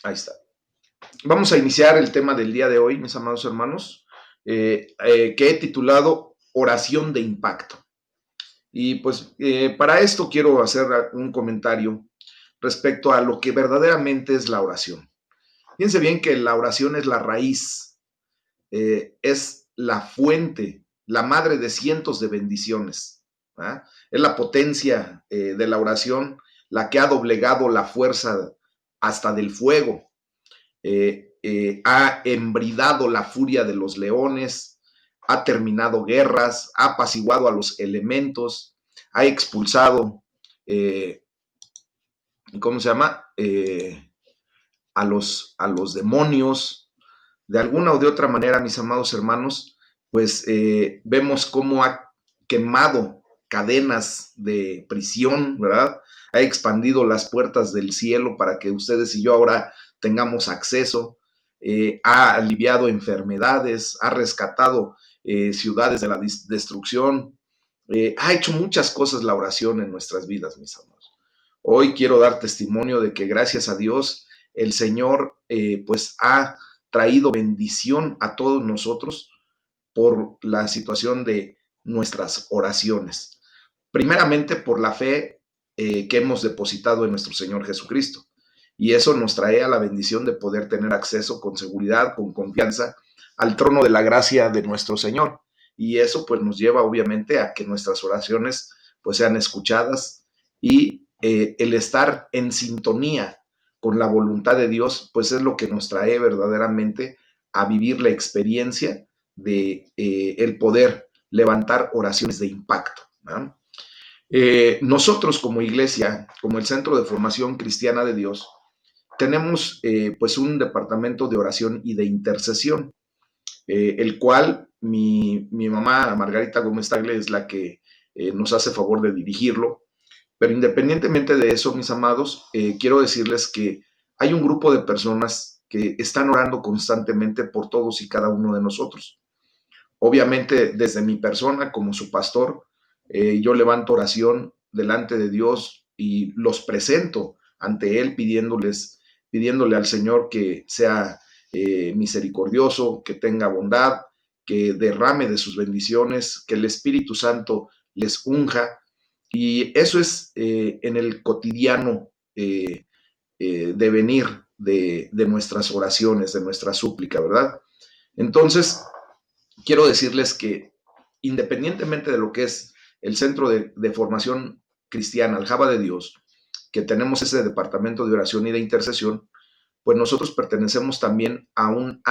Ahí está. Vamos a iniciar el tema del día de hoy, mis amados hermanos, que he titulado Oración de Impacto. Y pues para esto quiero hacer un comentario respecto a lo que verdaderamente es la oración. Fíjense bien que la oración es la raíz, es la fuente, la madre de cientos de bendiciones. ¿Ah? Es la potencia de la oración la que ha doblegado la fuerza hasta del fuego, ha embridado la furia de los leones, ha terminado guerras, ha apaciguado a los elementos, ha expulsado, ¿cómo se llama? A los demonios. De alguna o de otra manera, mis amados hermanos, pues vemos cómo ha quemado cadenas de prisión, ¿verdad? Ha expandido las puertas del cielo para que ustedes y yo ahora tengamos acceso, ha aliviado enfermedades, ha rescatado ciudades de la destrucción, ha hecho muchas cosas la oración en nuestras vidas, mis amados. Hoy quiero dar testimonio de que gracias a Dios el Señor pues ha traído bendición a todos nosotros por la situación de nuestras oraciones. Primeramente por la fe que hemos depositado en nuestro Señor Jesucristo. Y eso nos trae a la bendición de poder tener acceso con seguridad, con confianza al trono de la gracia de nuestro Señor. Y eso pues nos lleva obviamente a que nuestras oraciones pues sean escuchadas y el estar en sintonía con la voluntad de Dios pues es lo que nos trae verdaderamente a vivir la experiencia de el poder levantar oraciones de impacto, ¿no? Nosotros como iglesia, como el Centro de Formación Cristiana de Dios, tenemos pues un departamento de oración y de intercesión, el cual mi mamá Margarita Gómez Tagle es la que nos hace favor de dirigirlo. Pero independientemente de eso, mis amados, quiero decirles que hay un grupo de personas que están orando constantemente por todos y cada uno de nosotros. Obviamente, desde mi persona como su pastor, yo levanto oración delante de Dios y los presento ante Él pidiéndole al Señor que sea misericordioso, que tenga bondad, que derrame de sus bendiciones, que el Espíritu Santo les unja. Y eso es en el cotidiano devenir de nuestras oraciones, de nuestra súplica, ¿verdad? Entonces, quiero decirles que independientemente de lo que es el Centro de Formación Cristiana, Aljaba de Dios, que tenemos ese departamento de oración y de intercesión, pues nosotros pertenecemos también a una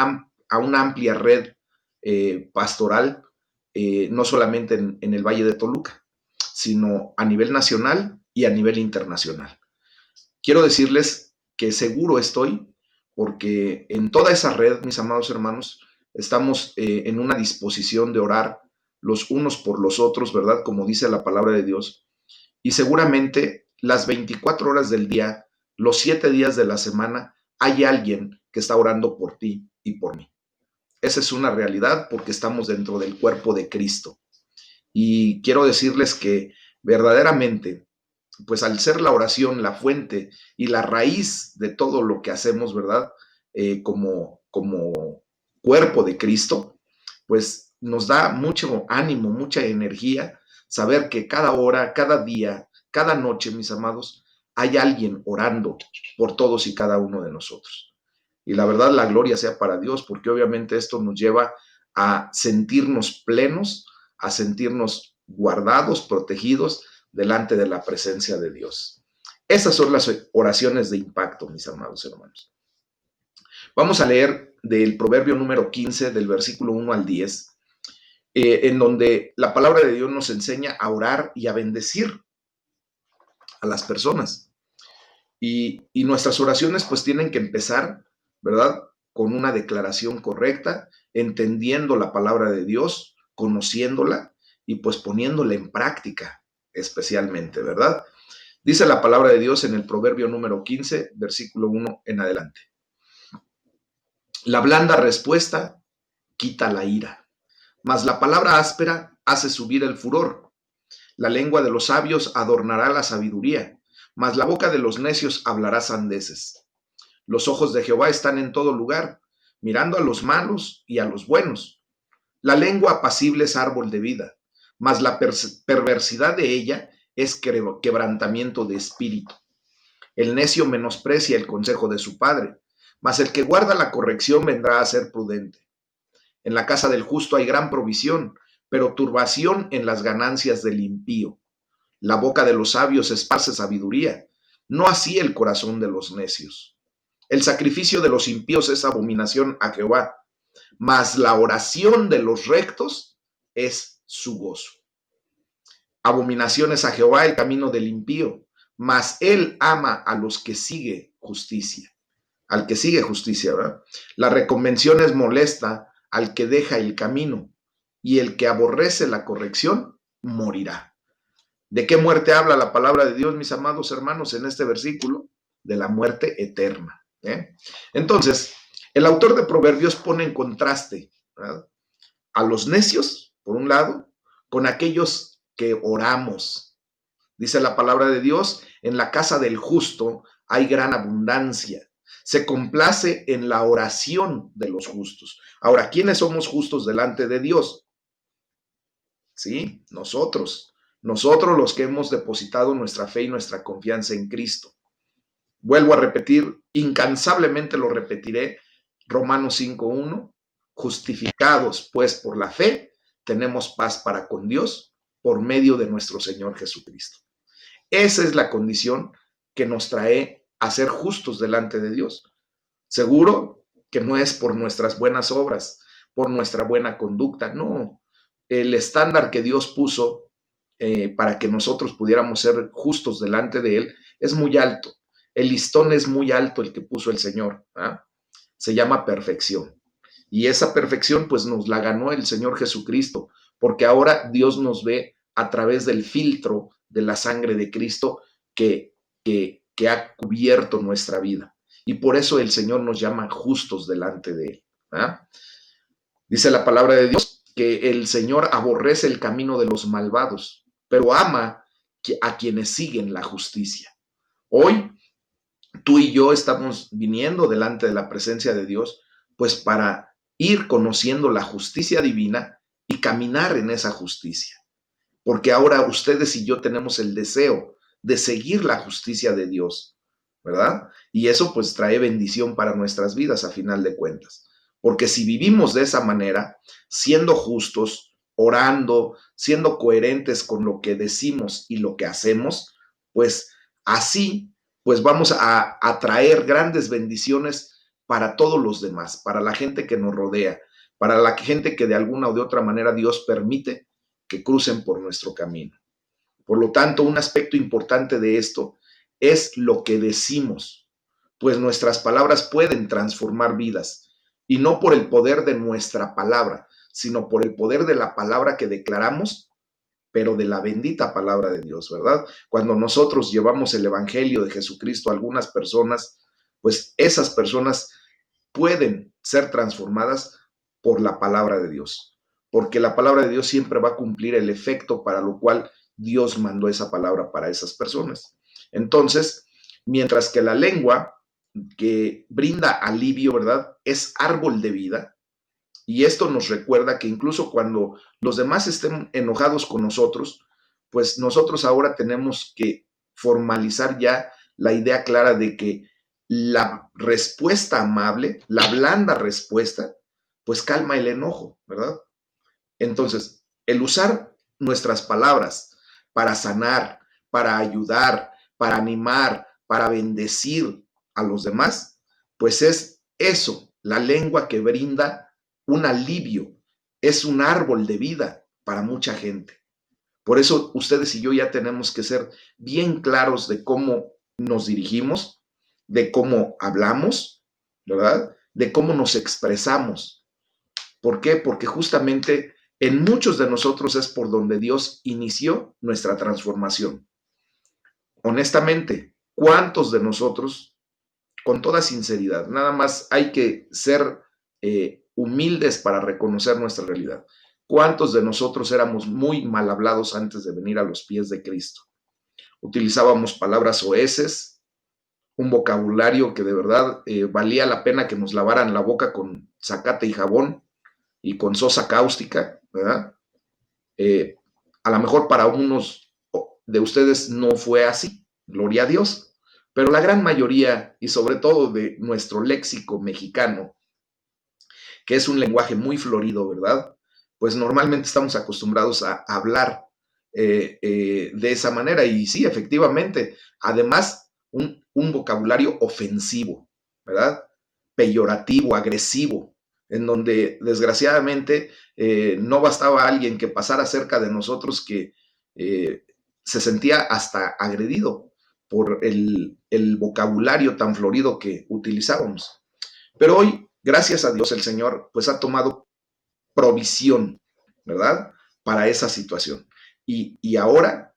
amplia red pastoral, no solamente en el Valle de Toluca, sino a nivel nacional y a nivel internacional. Quiero decirles que seguro estoy, porque en toda esa red, mis amados hermanos, estamos en una disposición de orar los unos por los otros, ¿verdad? Como dice la palabra de Dios. Y seguramente las 24 horas del día, los 7 días de la semana, hay alguien que está orando por ti y por mí. Esa es una realidad porque estamos dentro del cuerpo de Cristo. Y quiero decirles que verdaderamente pues al ser la oración la fuente y la raíz de todo lo que hacemos, ¿verdad? Como cuerpo de Cristo, pues nos da mucho ánimo, mucha energía saber que cada hora, cada día, cada noche, mis amados, hay alguien orando por todos y cada uno de nosotros. Y la verdad, la gloria sea para Dios, porque obviamente esto nos lleva a sentirnos plenos, a sentirnos guardados, protegidos delante de la presencia de Dios. Esas son las oraciones de impacto, mis amados hermanos. Vamos a leer del proverbio número 15, del versículo 1 al 10, en donde la palabra de Dios nos enseña a orar y a bendecir a las personas. Y nuestras oraciones pues tienen que empezar, ¿verdad? Con una declaración correcta, entendiendo la palabra de Dios, conociéndola y pues poniéndola en práctica especialmente, ¿verdad? Dice la palabra de Dios en el proverbio número 15, versículo 1 en adelante. La blanda respuesta quita la ira, mas la palabra áspera hace subir el furor. La lengua de los sabios adornará la sabiduría, mas la boca de los necios hablará sandeces. Los ojos de Jehová están en todo lugar, mirando a los malos y a los buenos. La lengua apacible es árbol de vida, mas la perversidad de ella es quebrantamiento de espíritu. El necio menosprecia el consejo de su padre, mas el que guarda la corrección vendrá a ser prudente. En la casa del justo hay gran provisión, pero turbación en las ganancias del impío. La boca de los sabios esparce sabiduría, no así el corazón de los necios. El sacrificio de los impíos es abominación a Jehová, mas la oración de los rectos es su gozo. Abominación es a Jehová el camino del impío, mas él ama a los que sigue justicia. Al que sigue justicia, ¿verdad? La reconvención es molesta al que deja el camino, y el que aborrece la corrección morirá. ¿De qué muerte habla la palabra de Dios, mis amados hermanos, en este versículo? De la muerte eterna. Entonces, el autor de Proverbios pone en contraste, ¿verdad?, a los necios, por un lado, con aquellos que oramos. Dice la palabra de Dios, en la casa del justo hay gran abundancia. Se complace en la oración de los justos. Ahora, ¿quiénes somos justos delante de Dios? Sí, nosotros los que hemos depositado nuestra fe y nuestra confianza en Cristo. Vuelvo a repetir, incansablemente lo repetiré, Romanos 5:1, justificados pues por la fe, tenemos paz para con Dios por medio de nuestro Señor Jesucristo. Esa es la condición que nos trae a ser justos delante de Dios. Seguro que no es por nuestras buenas obras, por nuestra buena conducta, no. El estándar que Dios puso para que nosotros pudiéramos ser justos delante de Él es muy alto. El listón es muy alto el que puso el Señor. Se llama perfección. Y esa perfección pues nos la ganó el Señor Jesucristo, porque ahora Dios nos ve a través del filtro de la sangre de Cristo que ha cubierto nuestra vida. Y por eso el Señor nos llama justos delante de Él. Dice la palabra de Dios que el Señor aborrece el camino de los malvados, pero ama a quienes siguen la justicia. Hoy, tú y yo estamos viniendo delante de la presencia de Dios, pues para ir conociendo la justicia divina y caminar en esa justicia. Porque ahora ustedes y yo tenemos el deseo de seguir la justicia de Dios, ¿verdad? Y eso pues trae bendición para nuestras vidas a final de cuentas. Porque si vivimos de esa manera, siendo justos, orando, siendo coherentes con lo que decimos y lo que hacemos, pues así pues vamos a traer grandes bendiciones para todos los demás, para la gente que nos rodea, para la gente que de alguna o de otra manera Dios permite que crucen por nuestro camino. Por lo tanto, un aspecto importante de esto es lo que decimos, pues nuestras palabras pueden transformar vidas, y no por el poder de nuestra palabra, sino por el poder de la palabra que declaramos, pero de la bendita palabra de Dios, ¿verdad? Cuando nosotros llevamos el Evangelio de Jesucristo a algunas personas, pues esas personas pueden ser transformadas por la palabra de Dios, porque la palabra de Dios siempre va a cumplir el efecto para lo cual Dios mandó esa palabra para esas personas. Entonces, mientras que la lengua que brinda alivio, ¿verdad?, es árbol de vida, y esto nos recuerda que incluso cuando los demás estén enojados con nosotros, pues nosotros ahora tenemos que formalizar ya la idea clara de que la respuesta amable, la blanda respuesta, pues calma el enojo, ¿verdad? Entonces, el usar nuestras palabras para sanar, para ayudar, para animar, para bendecir a los demás, pues es eso, la lengua que brinda un alivio, es un árbol de vida para mucha gente. Por eso ustedes y yo ya tenemos que ser bien claros de cómo nos dirigimos, de cómo hablamos, ¿verdad? De cómo nos expresamos. ¿Por qué? Porque justamente en muchos de nosotros es por donde Dios inició nuestra transformación. Honestamente, ¿cuántos de nosotros, con toda sinceridad, nada más hay que ser humildes para reconocer nuestra realidad? ¿Cuántos de nosotros éramos muy mal hablados antes de venir a los pies de Cristo? Utilizábamos palabras oeces, un vocabulario que de verdad valía la pena que nos lavaran la boca con zacate y jabón y con sosa cáustica, ¿verdad? Eh, a lo mejor para unos de ustedes no fue así, gloria a Dios, pero la gran mayoría y sobre todo de nuestro léxico mexicano, que es un lenguaje muy florido, ¿verdad? Pues normalmente estamos acostumbrados a hablar de esa manera y sí, efectivamente, además un vocabulario ofensivo, ¿verdad? Peyorativo, agresivo, en donde desgraciadamente no bastaba alguien que pasara cerca de nosotros que se sentía hasta agredido por el vocabulario tan florido que utilizábamos. Pero hoy, gracias a Dios, el Señor pues ha tomado provisión, ¿verdad? Para esa situación. Y ahora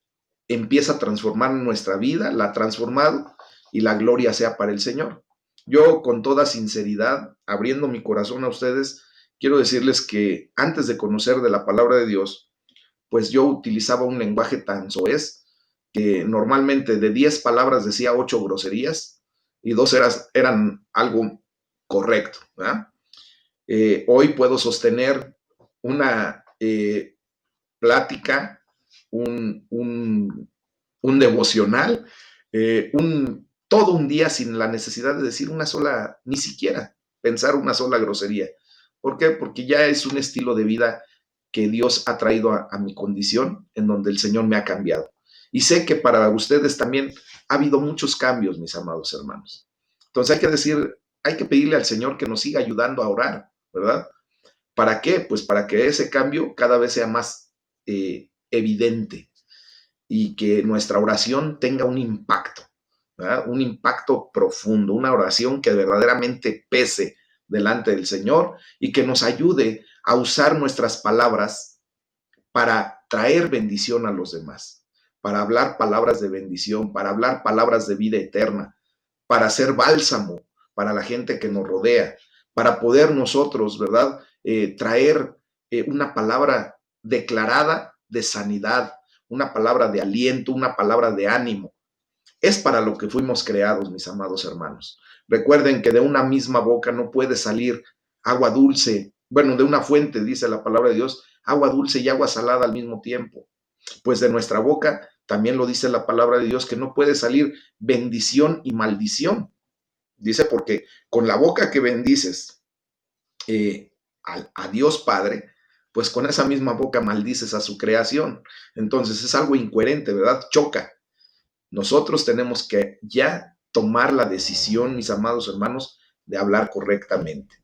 empieza a transformar nuestra vida, la ha transformado y la gloria sea para el Señor. Yo con toda sinceridad, abriendo mi corazón a ustedes, quiero decirles que antes de conocer de la palabra de Dios, pues yo utilizaba un lenguaje tan soez que normalmente de 10 palabras decía 8 groserías y 2 eran algo correcto, ¿verdad? Hoy puedo sostener una plática, un devocional, todo un día sin la necesidad de decir una sola, ni siquiera pensar una sola grosería. ¿Por qué? Porque ya es un estilo de vida que Dios ha traído a mi condición, en donde el Señor me ha cambiado. Y sé que para ustedes también ha habido muchos cambios, mis amados hermanos. Entonces hay que pedirle al Señor que nos siga ayudando a orar, ¿verdad? ¿Para qué? Pues para que ese cambio cada vez sea más evidente y que nuestra oración tenga un impacto, ¿verdad? Un impacto profundo, una oración que verdaderamente pese delante del Señor y que nos ayude a usar nuestras palabras para traer bendición a los demás, para hablar palabras de bendición, para hablar palabras de vida eterna, para hacer bálsamo para la gente que nos rodea, para poder nosotros, ¿verdad? Traer una palabra declarada de sanidad, una palabra de aliento, una palabra de ánimo. Es para lo que fuimos creados, mis amados hermanos. Recuerden que de una misma boca no puede salir agua dulce. Bueno, de una fuente, dice la palabra de Dios, agua dulce y agua salada al mismo tiempo. Pues de nuestra boca, también lo dice la palabra de Dios, que no puede salir bendición y maldición. Dice, porque con la boca que bendices a Dios Padre, pues con esa misma boca maldices a su creación. Entonces es algo incoherente, ¿verdad? Choca. Nosotros tenemos que ya tomar la decisión, mis amados hermanos, de hablar correctamente,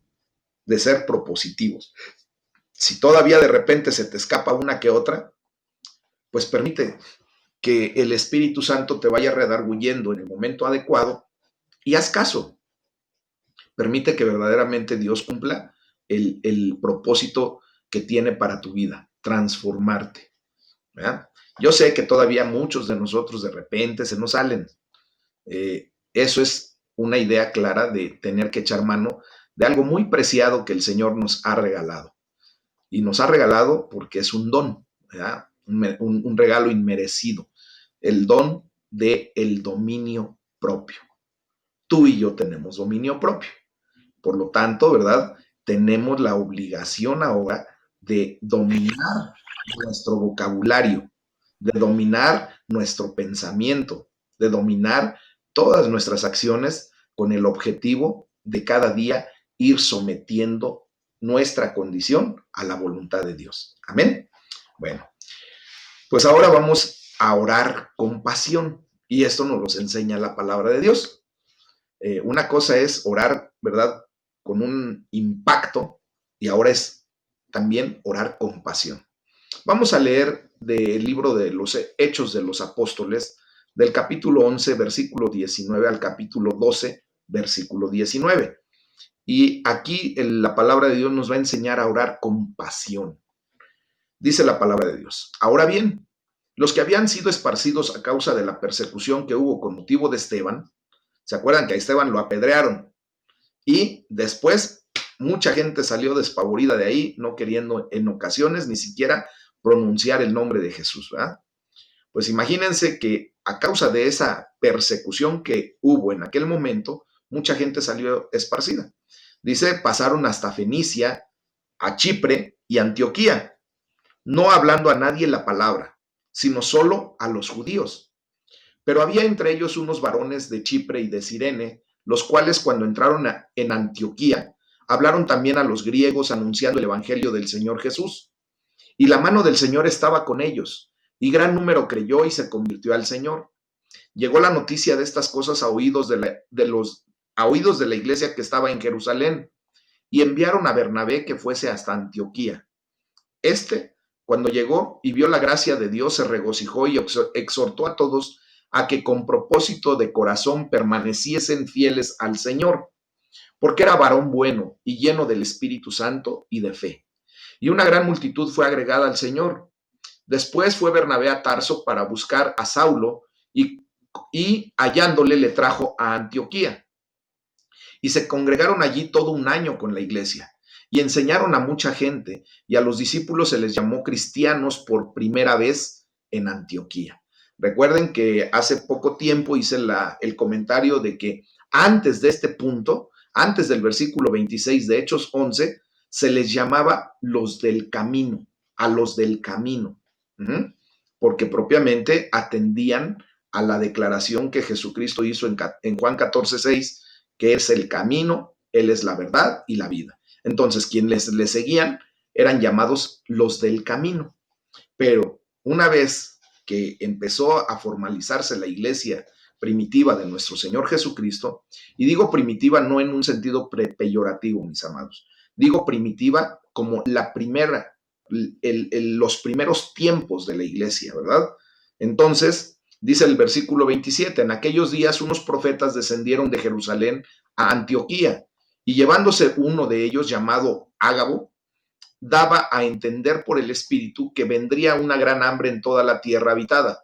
de ser propositivos. Si todavía de repente se te escapa una que otra, pues permite que el Espíritu Santo te vaya redarguyendo en el momento adecuado y haz caso. Permite que verdaderamente Dios cumpla el propósito que tiene para tu vida, transformarte, ¿verdad? Yo sé que todavía muchos de nosotros de repente se nos salen. Eso es una idea clara de tener que echar mano de algo muy preciado que el Señor nos ha regalado. Y nos ha regalado porque es un don, ¿verdad? Un regalo inmerecido. El don del dominio propio. Tú y yo tenemos dominio propio. Por lo tanto, ¿verdad? Tenemos la obligación ahora de dominar nuestro vocabulario, de dominar nuestro pensamiento, de dominar todas nuestras acciones con el objetivo de cada día ir sometiendo nuestra condición a la voluntad de Dios. Amén. Bueno, pues ahora vamos a orar con pasión y esto nos lo enseña la palabra de Dios. Una cosa es orar, ¿verdad? Con un impacto y ahora es también orar con pasión. Vamos a leer del libro de los Hechos de los Apóstoles, del capítulo 11, versículo 19 al capítulo 12, versículo 19. Y aquí la palabra de Dios nos va a enseñar a orar con pasión. Dice la palabra de Dios. Ahora bien, los que habían sido esparcidos a causa de la persecución que hubo con motivo de Esteban, ¿se acuerdan que a Esteban lo apedrearon? Y después mucha gente salió despavorida de ahí, no queriendo en ocasiones ni siquiera pronunciar el nombre de Jesús, ¿verdad? Pues imagínense que a causa de esa persecución que hubo en aquel momento, mucha gente salió esparcida. Dice, pasaron hasta Fenicia, a Chipre y Antioquía, no hablando a nadie la palabra, sino solo a los judíos. Pero había entre ellos unos varones de Chipre y de Cirene, los cuales cuando entraron en Antioquía, hablaron también a los griegos anunciando el evangelio del Señor Jesús. Y la mano del Señor estaba con ellos, y gran número creyó y se convirtió al Señor. Llegó la noticia de estas cosas a oídos a oídos de la iglesia que estaba en Jerusalén, y enviaron a Bernabé que fuese hasta Antioquía. Este, cuando llegó y vio la gracia de Dios, se regocijó y exhortó a todos a que con propósito de corazón permaneciesen fieles al Señor, porque era varón bueno y lleno del Espíritu Santo y de fe. Y una gran multitud fue agregada al Señor. Después fue Bernabé a Tarso para buscar a Saulo y hallándole le trajo a Antioquía. Y se congregaron allí todo un año con la iglesia y enseñaron a mucha gente, y a los discípulos se les llamó cristianos por primera vez en Antioquía. Recuerden que hace poco tiempo hice el comentario de que antes de este punto, antes del versículo 26 de Hechos 11, se les llamaba los del camino, a los del camino, porque propiamente atendían a la declaración que Jesucristo hizo en Juan 14:6, que es el camino, Él es la verdad y la vida. Entonces, quienes le seguían eran llamados los del camino. Pero una vez que empezó a formalizarse la iglesia primitiva de nuestro Señor Jesucristo, y digo primitiva no en un sentido peyorativo, mis amados, digo primitiva como la primera, los primeros tiempos de la iglesia, ¿verdad? Entonces, dice el versículo 27, en aquellos días unos profetas descendieron de Jerusalén a Antioquía, y llevándose uno de ellos llamado Ágabo, daba a entender por el Espíritu que vendría una gran hambre en toda la tierra habitada,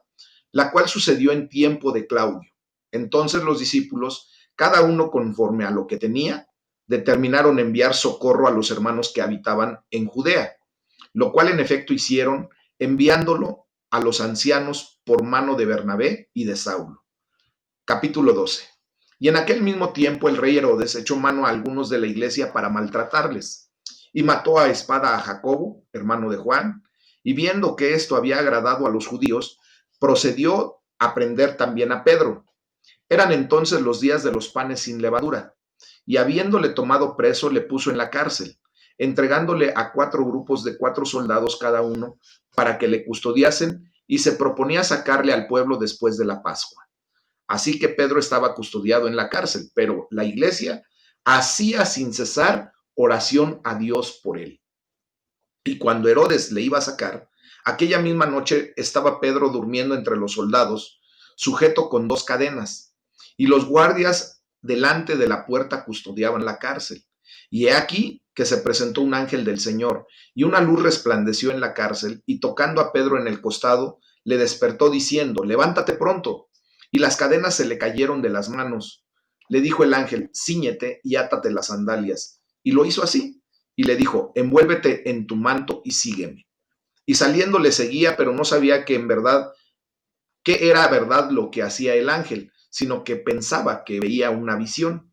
la cual sucedió en tiempo de Claudio. Entonces los discípulos, cada uno conforme a lo que tenía, determinaron enviar socorro a los hermanos que habitaban en Judea, lo cual en efecto hicieron, enviándolo a los ancianos por mano de Bernabé y de Saulo. Capítulo 12. Y en aquel mismo tiempo el rey Herodes echó mano a algunos de la iglesia para maltratarles, y mató a espada a Jacobo, hermano de Juan, y viendo que esto había agradado a los judíos, procedió a prender también a Pedro. Eran entonces los días de los panes sin levadura, y habiéndole tomado preso, le puso en la cárcel, entregándole a 4 grupos de 4 soldados cada uno, para que le custodiasen, y se proponía sacarle al pueblo después de la Pascua. Así que Pedro estaba custodiado en la cárcel, pero la iglesia hacía sin cesar oración a Dios por él. Y cuando Herodes le iba a sacar, aquella misma noche estaba Pedro durmiendo entre los soldados, sujeto con 2 cadenas, y los guardias delante de la puerta custodiaban la cárcel. Y he aquí que se presentó un ángel del Señor, y una luz resplandeció en la cárcel, y tocando a Pedro en el costado, le despertó diciendo, levántate pronto. Y las cadenas se le cayeron de las manos. Le dijo el ángel, cíñete y átate las sandalias. Y lo hizo así. Y le dijo, envuélvete en tu manto y sígueme. Y saliendo le seguía, pero no sabía que en verdad, que era verdad lo que hacía el ángel, sino que pensaba que veía una visión.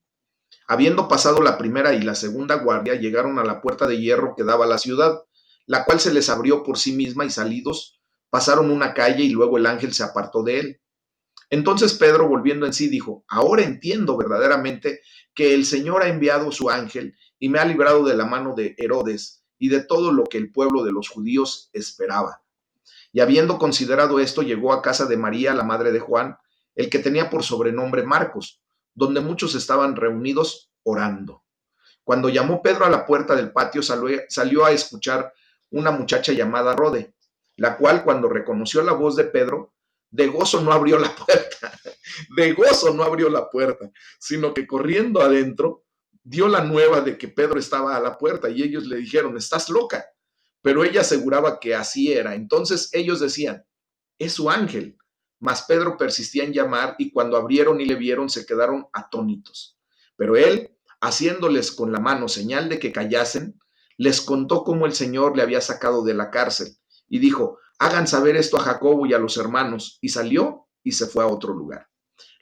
Habiendo pasado la primera y la segunda guardia, llegaron a la puerta de hierro que daba a la ciudad, la cual se les abrió por sí misma, y salidos pasaron una calle, y luego el ángel se apartó de él. Entonces Pedro, volviendo en sí, dijo, ahora entiendo verdaderamente que el Señor ha enviado su ángel y me ha librado de la mano de Herodes y de todo lo que el pueblo de los judíos esperaba. Y habiendo considerado esto, llegó a casa de María, la madre de Juan, el que tenía por sobrenombre Marcos, donde muchos estaban reunidos orando. Cuando llamó Pedro a la puerta del patio, salió a escuchar una muchacha llamada Rode, la cual cuando reconoció la voz de Pedro, de gozo no abrió la puerta, de gozo no abrió la puerta, sino que corriendo adentro dio la nueva de que Pedro estaba a la puerta, y ellos le dijeron, estás loca. Pero ella aseguraba que así era. Entonces ellos decían, es su ángel. Mas Pedro persistía en llamar, y cuando abrieron y le vieron, se quedaron atónitos. Pero él, haciéndoles con la mano señal de que callasen, les contó cómo el Señor le había sacado de la cárcel, y dijo, hagan saber esto a Jacobo y a los hermanos. Y salió y se fue a otro lugar.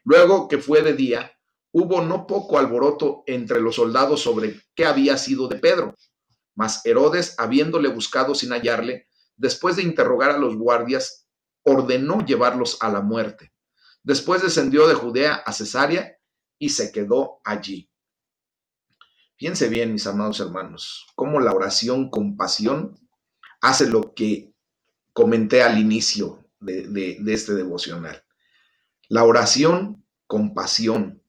Luego que fue de día, hubo no poco alboroto entre los soldados sobre qué había sido de Pedro. Mas Herodes, habiéndole buscado sin hallarle, después de interrogar a los guardias, ordenó llevarlos a la muerte. Después descendió de Judea a Cesarea y se quedó allí. Fíjense bien, mis amados hermanos, cómo la oración con pasión hace lo que comenté al inicio de este devocional. La oración con pasión,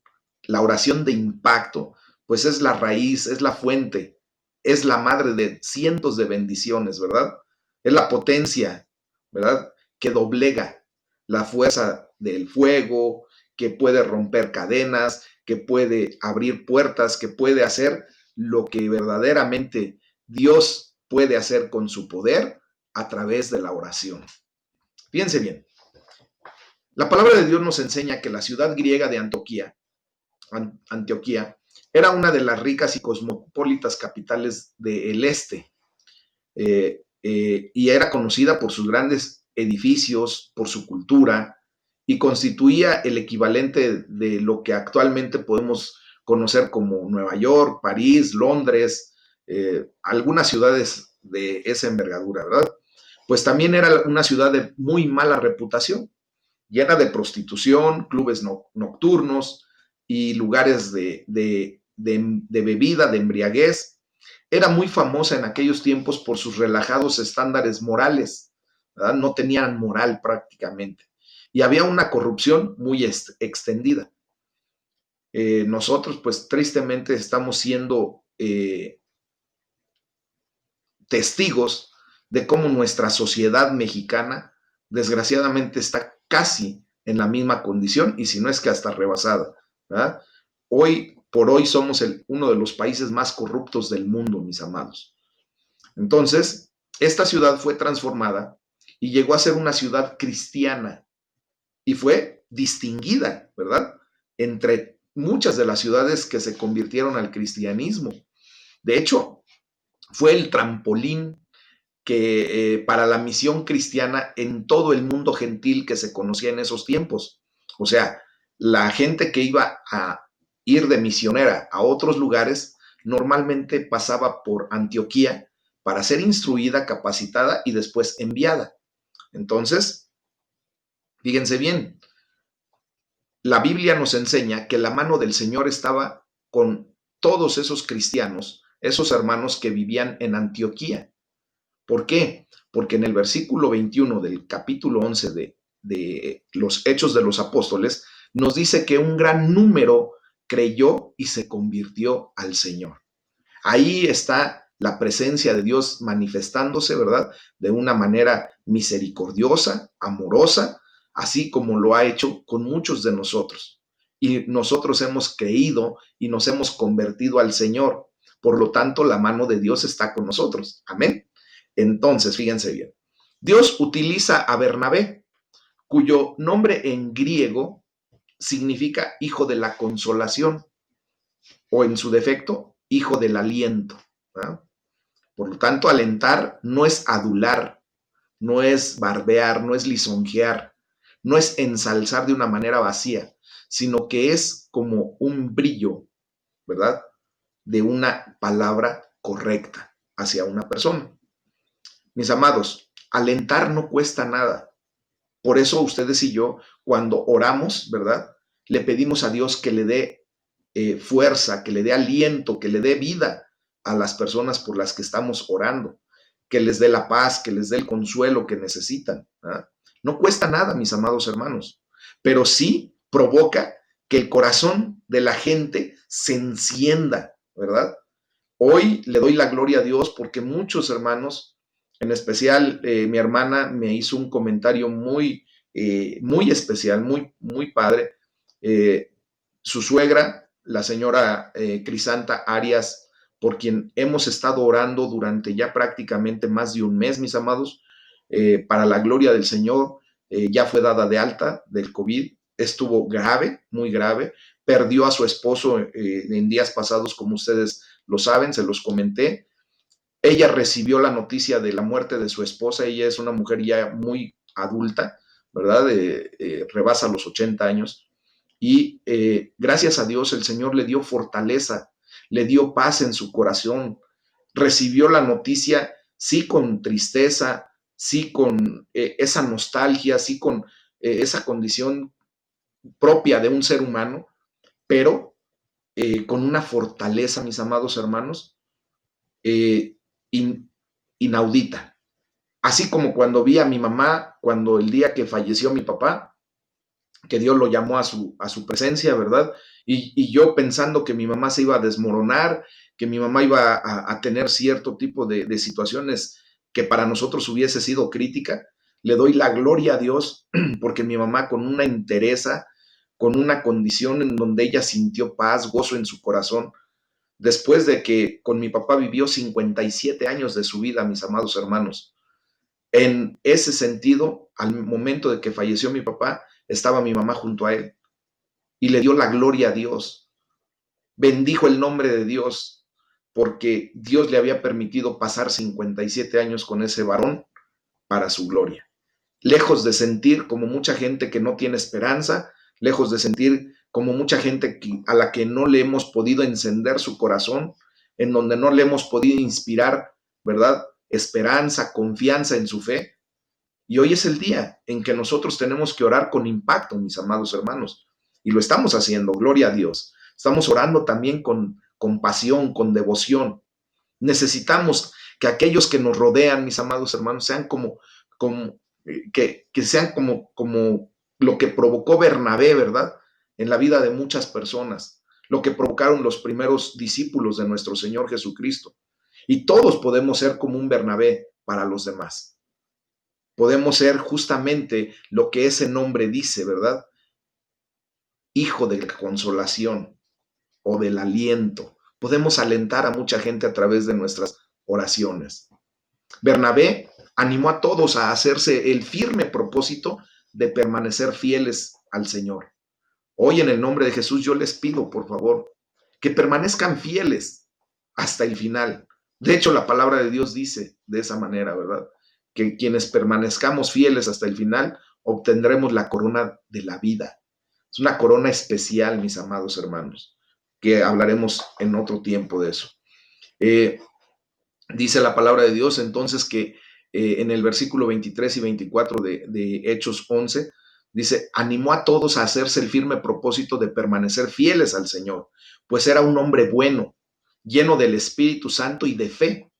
la oración de impacto, pues es la raíz, es la fuente, es la madre de cientos de bendiciones, ¿verdad? Es la potencia, ¿verdad? Que doblega la fuerza del fuego, que puede romper cadenas, que puede abrir puertas, que puede hacer lo que verdaderamente Dios puede hacer con su poder a través de la oración. Fíjense bien, la palabra de Dios nos enseña que la ciudad griega de Antioquía era una de las ricas y cosmopolitas capitales del este, y era conocida por sus grandes edificios, por su cultura, y constituía el equivalente de lo que actualmente podemos conocer como Nueva York, París, Londres, algunas ciudades de esa envergadura, ¿verdad? Pues también era una ciudad de muy mala reputación, llena de prostitución, clubes nocturnos y lugares de bebida, de embriaguez. Era muy famosa en aquellos tiempos por sus relajados estándares morales, ¿verdad? No tenían moral prácticamente. Y había una corrupción muy extendida. Nosotros, pues tristemente, estamos siendo testigos de cómo nuestra sociedad mexicana, desgraciadamente, está casi en la misma condición y si no es que hasta rebasada, ¿verdad? Hoy por hoy somos uno de los países más corruptos del mundo, mis amados. Entonces, esta ciudad fue transformada y llegó a ser una ciudad cristiana y fue distinguida, ¿verdad? Entre muchas de las ciudades que se convirtieron al cristianismo. De hecho, fue el trampolín que para la misión cristiana en todo el mundo gentil que se conocía en esos tiempos. O sea, la gente que iba a ir de misionera a otros lugares normalmente pasaba por Antioquía para ser instruida, capacitada y después enviada. Entonces, fíjense bien, la Biblia nos enseña que la mano del Señor estaba con todos esos cristianos, esos hermanos que vivían en Antioquía. ¿Por qué? Porque en el versículo 21 del capítulo 11 de los Hechos de los Apóstoles nos dice que un gran número creyó y se convirtió al Señor. Ahí está la presencia de Dios manifestándose, ¿verdad? De una manera misericordiosa, amorosa, así como lo ha hecho con muchos de nosotros. Y nosotros hemos creído y nos hemos convertido al Señor. Por lo tanto, la mano de Dios está con nosotros. Amén. Entonces, fíjense bien. Dios utiliza a Bernabé, cuyo nombre en griego significa hijo de la consolación o en su defecto, hijo del aliento. ¿Verdad? Por lo tanto, alentar no es adular, no es barbear, no es lisonjear, no es ensalzar de una manera vacía, sino que es como un brillo, ¿verdad? De una palabra correcta hacia una persona. Mis amados, alentar no cuesta nada. Por eso ustedes y yo, cuando oramos, ¿verdad? Le pedimos a Dios que le dé fuerza, que le dé aliento, que le dé vida a las personas por las que estamos orando, que les dé la paz, que les dé el consuelo que necesitan. ¿Verdad? No cuesta nada, mis amados hermanos, pero sí provoca que el corazón de la gente se encienda, ¿verdad? Hoy le doy la gloria a Dios porque muchos hermanos, en especial mi hermana, me hizo un comentario muy especial, muy padre. Su suegra, la señora Crisanta Arias, por quien hemos estado orando durante ya prácticamente más de un mes, mis amados, para la gloria del Señor, ya fue dada de alta del COVID, estuvo grave, muy grave, perdió a su esposo en días pasados, como ustedes lo saben, se los comenté. Ella recibió la noticia de la muerte de su esposa, ella es una mujer ya muy adulta, ¿verdad? Rebasa los 80 años. Y gracias a Dios el Señor le dio fortaleza, le dio paz en su corazón. Recibió la noticia, sí con tristeza, sí con esa nostalgia, sí con esa condición propia de un ser humano, pero con una fortaleza, mis amados hermanos, eh, in, inaudita. Así como cuando vi a mi mamá, cuando el día que falleció mi papá, que Dios lo llamó a su presencia, ¿verdad? Y yo pensando que mi mamá se iba a desmoronar, que mi mamá iba a tener cierto tipo de situaciones que para nosotros hubiese sido crítica, le doy la gloria a Dios porque mi mamá con una entereza, con una condición en donde ella sintió paz, gozo en su corazón, después de que con mi papá vivió 57 años de su vida, mis amados hermanos. En ese sentido, al momento de que falleció mi papá, estaba mi mamá junto a él y le dio la gloria a Dios. Bendijo el nombre de Dios porque Dios le había permitido pasar 57 años con ese varón para su gloria. Lejos de sentir como mucha gente que no tiene esperanza, lejos de sentir como mucha gente a la que no le hemos podido encender su corazón, en donde no le hemos podido inspirar, ¿verdad? Esperanza, confianza en su fe. Y hoy es el día en que nosotros tenemos que orar con impacto, mis amados hermanos. Y lo estamos haciendo, gloria a Dios. Estamos orando también con pasión, con devoción. Necesitamos que aquellos que nos rodean, mis amados hermanos, sean que sean como lo que provocó Bernabé, ¿verdad? En la vida de muchas personas, lo que provocaron los primeros discípulos de nuestro Señor Jesucristo. Y todos podemos ser como un Bernabé para los demás. Podemos ser justamente lo que ese nombre dice, ¿verdad? Hijo de la consolación o del aliento. Podemos alentar a mucha gente a través de nuestras oraciones. Bernabé animó a todos a hacerse el firme propósito de permanecer fieles al Señor. Hoy en el nombre de Jesús yo les pido, por favor, que permanezcan fieles hasta el final. De hecho, la palabra de Dios dice de esa manera, ¿verdad? Que quienes permanezcamos fieles hasta el final, obtendremos la corona de la vida. Es una corona especial, mis amados hermanos, que hablaremos en otro tiempo de eso. Dice la palabra de Dios entonces que en el versículo 23 y 24 de Hechos 11, dice, animó a todos a hacerse el firme propósito de permanecer fieles al Señor, pues era un hombre bueno, lleno del Espíritu Santo y de fe.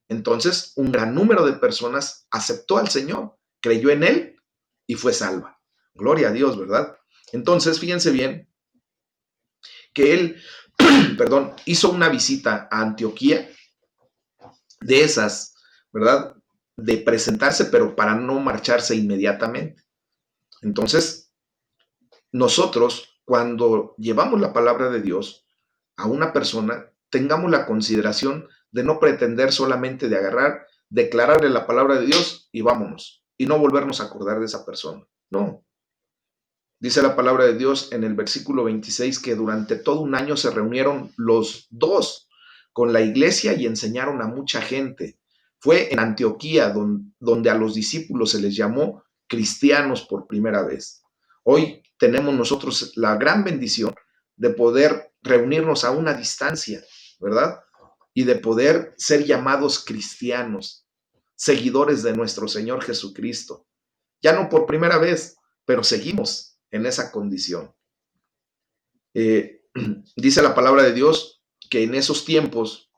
Entonces, un gran número de personas aceptó al Señor, creyó en Él y fue salva. Gloria a Dios, ¿verdad? Entonces, fíjense bien que él, perdón, hizo una visita a Antioquía de esas, ¿verdad? De presentarse, pero para no marcharse inmediatamente. Entonces, nosotros, cuando llevamos la palabra de Dios a una persona, tengamos la consideración de no pretender solamente de agarrar, declararle la palabra de Dios y vámonos, y no volvernos a acordar de esa persona. No. Dice la palabra de Dios en el versículo 26 que durante todo un año se reunieron los dos con la iglesia y enseñaron a mucha gente. Fue en Antioquía donde a los discípulos se les llamó cristianos por primera vez. Hoy tenemos nosotros la gran bendición de poder reunirnos a una distancia, ¿verdad? Y de poder ser llamados cristianos, seguidores de nuestro Señor Jesucristo. Ya no por primera vez, pero seguimos en esa condición. Eh, dice la palabra de Dios que en esos tiempos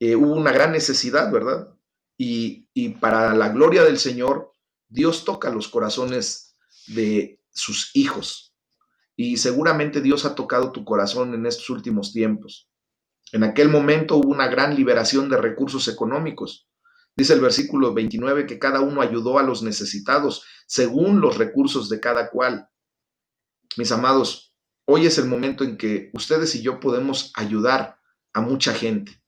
hubo una gran necesidad, ¿verdad? Y para la gloria del Señor, Dios toca los corazones de sus hijos. Y seguramente Dios ha tocado tu corazón en estos últimos tiempos. En aquel momento hubo una gran liberación de recursos económicos. Dice el versículo 29 que cada uno ayudó a los necesitados según los recursos de cada cual. Mis amados, hoy es el momento en que ustedes y yo podemos ayudar a mucha gente.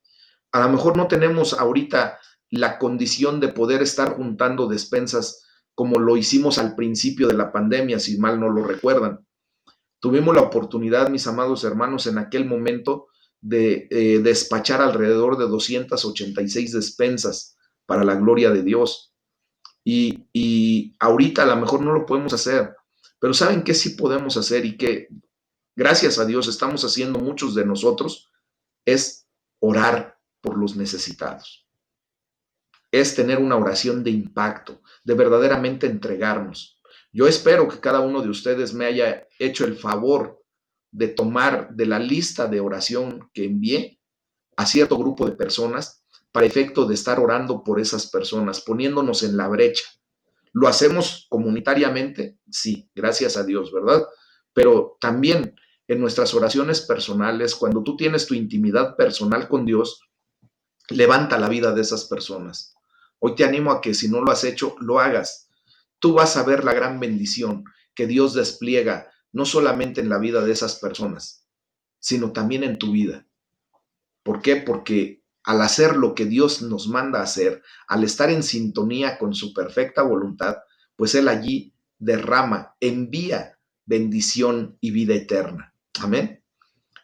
A lo mejor no tenemos ahorita la condición de poder estar juntando despensas como lo hicimos al principio de la pandemia, si mal no lo recuerdan. Tuvimos la oportunidad, mis amados hermanos, en aquel momento de despachar alrededor de 286 despensas para la gloria de Dios. y ahorita a lo mejor no lo podemos hacer, pero ¿saben qué sí podemos hacer y que gracias a Dios estamos haciendo muchos de nosotros? Es orar por los necesitados, es tener una oración de impacto, de verdaderamente entregarnos. Yo espero que cada uno de ustedes me haya hecho el favor de tomar de la lista de oración que envié a cierto grupo de personas para efecto de estar orando por esas personas, poniéndonos en la brecha. ¿Lo hacemos comunitariamente? Sí, gracias a Dios, ¿verdad? Pero también en nuestras oraciones personales, cuando tú tienes tu intimidad personal con Dios, levanta la vida de esas personas. Hoy te animo a que si no lo has hecho, lo hagas. Tú vas a ver la gran bendición que Dios despliega, no solamente en la vida de esas personas, sino también en tu vida. ¿Por qué? Porque al hacer lo que Dios nos manda hacer, al estar en sintonía con su perfecta voluntad, pues Él allí derrama, envía bendición y vida eterna. Amén.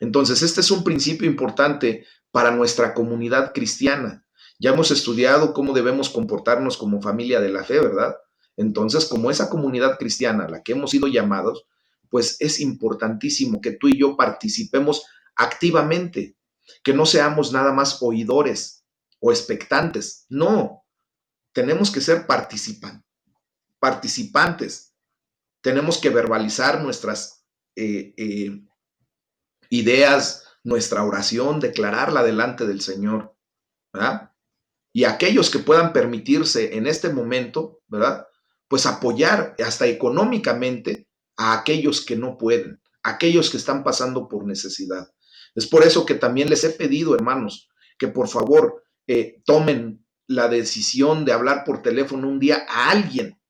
Entonces, este es un principio importante para nuestra comunidad cristiana. Ya hemos estudiado cómo debemos comportarnos como familia de la fe, ¿verdad? Entonces, como esa comunidad cristiana a la que hemos sido llamados, pues es importantísimo que tú y yo participemos activamente, que no seamos nada más oidores o expectantes. No, tenemos que ser participantes. Tenemos que verbalizar nuestras ideas, nuestra oración, declararla delante del Señor, ¿verdad? Y aquellos que puedan permitirse en este momento, ¿verdad? Pues apoyar hasta económicamente a aquellos que no pueden, aquellos que están pasando por necesidad. Es por eso que también les he pedido, hermanos, que por favor tomen la decisión de hablar por teléfono un día a alguien,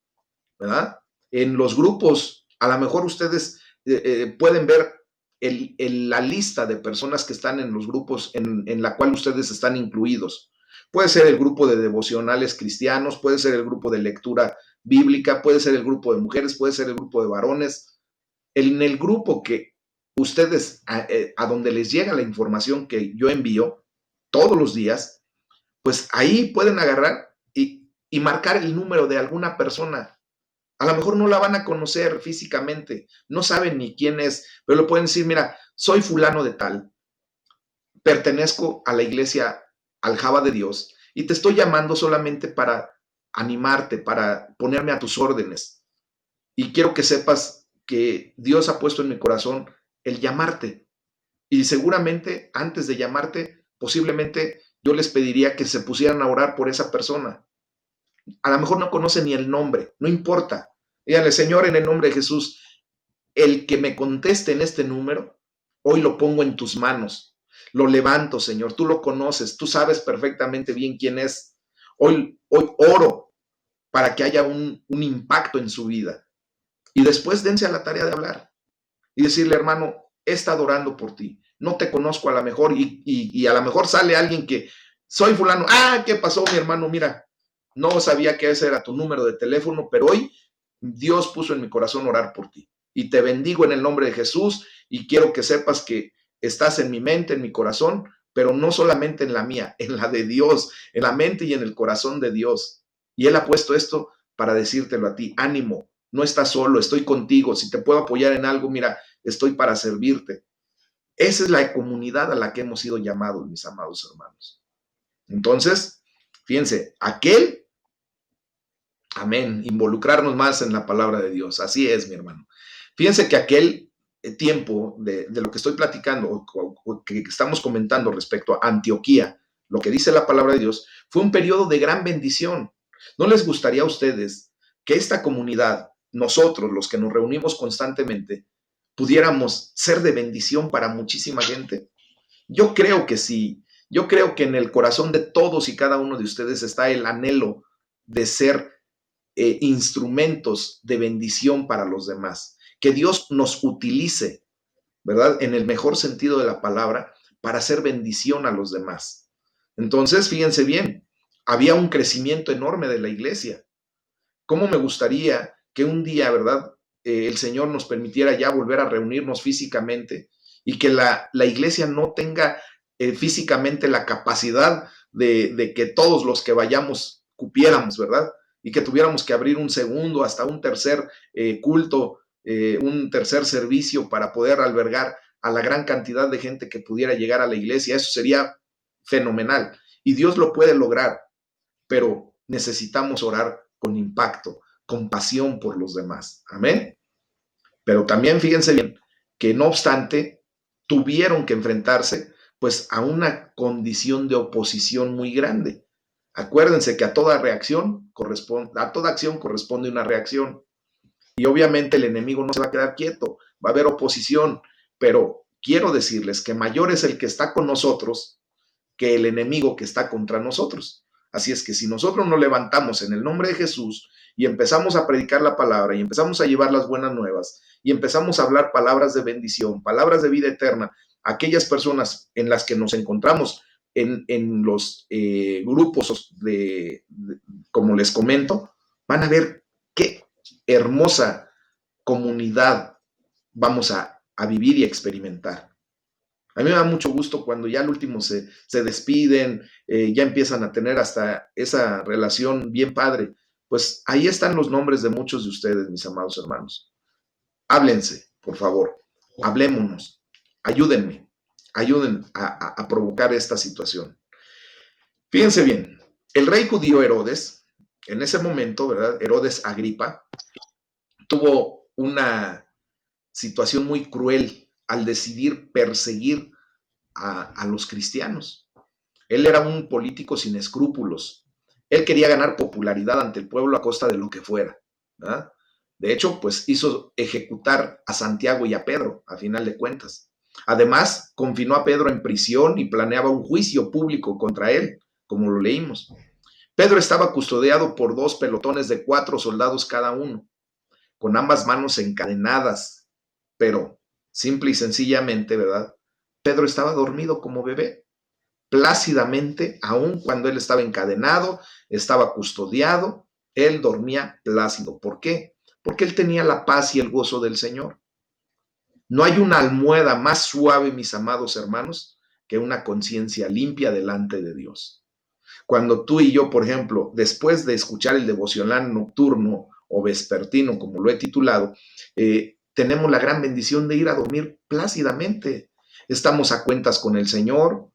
¿verdad? En los grupos, a lo mejor ustedes pueden ver la lista de personas que están en los grupos en la cual ustedes están incluidos. Puede ser el grupo de devocionales cristianos, puede ser el grupo de lectura bíblica, puede ser el grupo de mujeres, puede ser el grupo de varones. En el grupo que ustedes, a donde les llega la información que yo envío todos los días, pues ahí pueden agarrar y marcar el número de alguna persona. A lo mejor no la van a conocer físicamente, no saben ni quién es, pero le pueden decir, mira, soy fulano de tal, pertenezco a la iglesia Aljaba de Dios y te estoy llamando solamente para animarte, para ponerme a tus órdenes. Y quiero que sepas que Dios ha puesto en mi corazón el llamarte. Y seguramente antes de llamarte, posiblemente yo les pediría que se pusieran a orar por esa persona. A lo mejor no conocen ni el nombre, no importa. Díganle, Señor, en el nombre de Jesús, el que me conteste en este número, hoy lo pongo en tus manos. Lo levanto, Señor. Tú lo conoces, tú sabes perfectamente bien quién es. Hoy oro para que haya un impacto en su vida. Y después dense a la tarea de hablar y decirle, hermano, he estado orando por ti. No te conozco a lo mejor y a lo mejor sale alguien que soy fulano. Ah, ¿qué pasó, mi hermano? Mira, no sabía que ese era tu número de teléfono, pero hoy Dios puso en mi corazón orar por ti. Y te bendigo en el nombre de Jesús y quiero que sepas que estás en mi mente, en mi corazón, pero no solamente en la mía, en la de Dios, en la mente y en el corazón de Dios. Y Él ha puesto esto para decírtelo a ti. Ánimo, no estás solo, estoy contigo. Si te puedo apoyar en algo, mira, estoy para servirte. Esa es la comunidad a la que hemos sido llamados, mis amados hermanos. Entonces, fíjense, aquel, amén, involucrarnos más en la palabra de Dios. Así es, mi hermano. Fíjense que aquel tiempo de lo que estoy platicando o que estamos comentando respecto a Antioquía, lo que dice la palabra de Dios, fue un periodo de gran bendición. ¿No les gustaría a ustedes que esta comunidad, nosotros, los que nos reunimos constantemente, pudiéramos ser de bendición para muchísima gente? Yo creo que sí. Yo creo que en el corazón de todos y cada uno de ustedes está el anhelo de ser instrumentos de bendición para los demás. Que Dios nos utilice, ¿verdad? En el mejor sentido de la palabra, para hacer bendición a los demás. Entonces, fíjense bien, había un crecimiento enorme de la iglesia. ¿Cómo me gustaría que un día, ¿verdad? El Señor nos permitiera ya volver a reunirnos físicamente y que la iglesia no tenga físicamente la capacidad de que todos los que vayamos cupiéramos, ¿verdad? y que tuviéramos que abrir un segundo, hasta un tercer culto, un tercer servicio para poder albergar a la gran cantidad de gente que pudiera llegar a la iglesia. Eso sería fenomenal. Y Dios lo puede lograr, pero necesitamos orar con impacto, con pasión por los demás. Amén. Pero también fíjense bien que no obstante tuvieron que enfrentarse pues a una condición de oposición muy grande. Acuérdense que a toda acción corresponde una reacción. Y obviamente el enemigo no se va a quedar quieto, va a haber oposición, pero quiero decirles que mayor es el que está con nosotros que el enemigo que está contra nosotros. Así es que si nosotros nos levantamos en el nombre de Jesús y empezamos a predicar la palabra y empezamos a llevar las buenas nuevas y empezamos a hablar palabras de bendición, palabras de vida eterna, aquellas personas en las que nos encontramos en los grupos como les comento, van a ver qué hermosa comunidad vamos a vivir y a experimentar. A mí me da mucho gusto cuando ya al último se despiden, ya empiezan a tener hasta esa relación bien padre. Pues ahí están los nombres de muchos de ustedes, mis amados hermanos. Háblense, por favor, hablémonos, ayúdenme, ayuden a provocar esta situación. Fíjense bien, el rey judío Herodes, en ese momento, ¿verdad? Herodes Agripa, tuvo una situación muy cruel al decidir perseguir a los cristianos. Él era un político sin escrúpulos. Él quería ganar popularidad ante el pueblo a costa de lo que fuera, ¿verdad? De hecho, pues hizo ejecutar a Santiago y a Pedro, a final de cuentas. Además, confinó a Pedro en prisión y planeaba un juicio público contra él, como lo leímos. Pedro estaba custodiado por 2 pelotones de 4 soldados cada uno, con ambas manos encadenadas, pero simple y sencillamente, ¿verdad? Pedro estaba dormido como bebé, plácidamente, aun cuando él estaba encadenado, estaba custodiado, él dormía plácido. ¿Por qué? Porque él tenía la paz y el gozo del Señor. No hay una almohada más suave, mis amados hermanos, que una conciencia limpia delante de Dios. Cuando tú y yo, por ejemplo, después de escuchar el devocional nocturno o vespertino, como lo he titulado, tenemos la gran bendición de ir a dormir plácidamente. Estamos a cuentas con el Señor,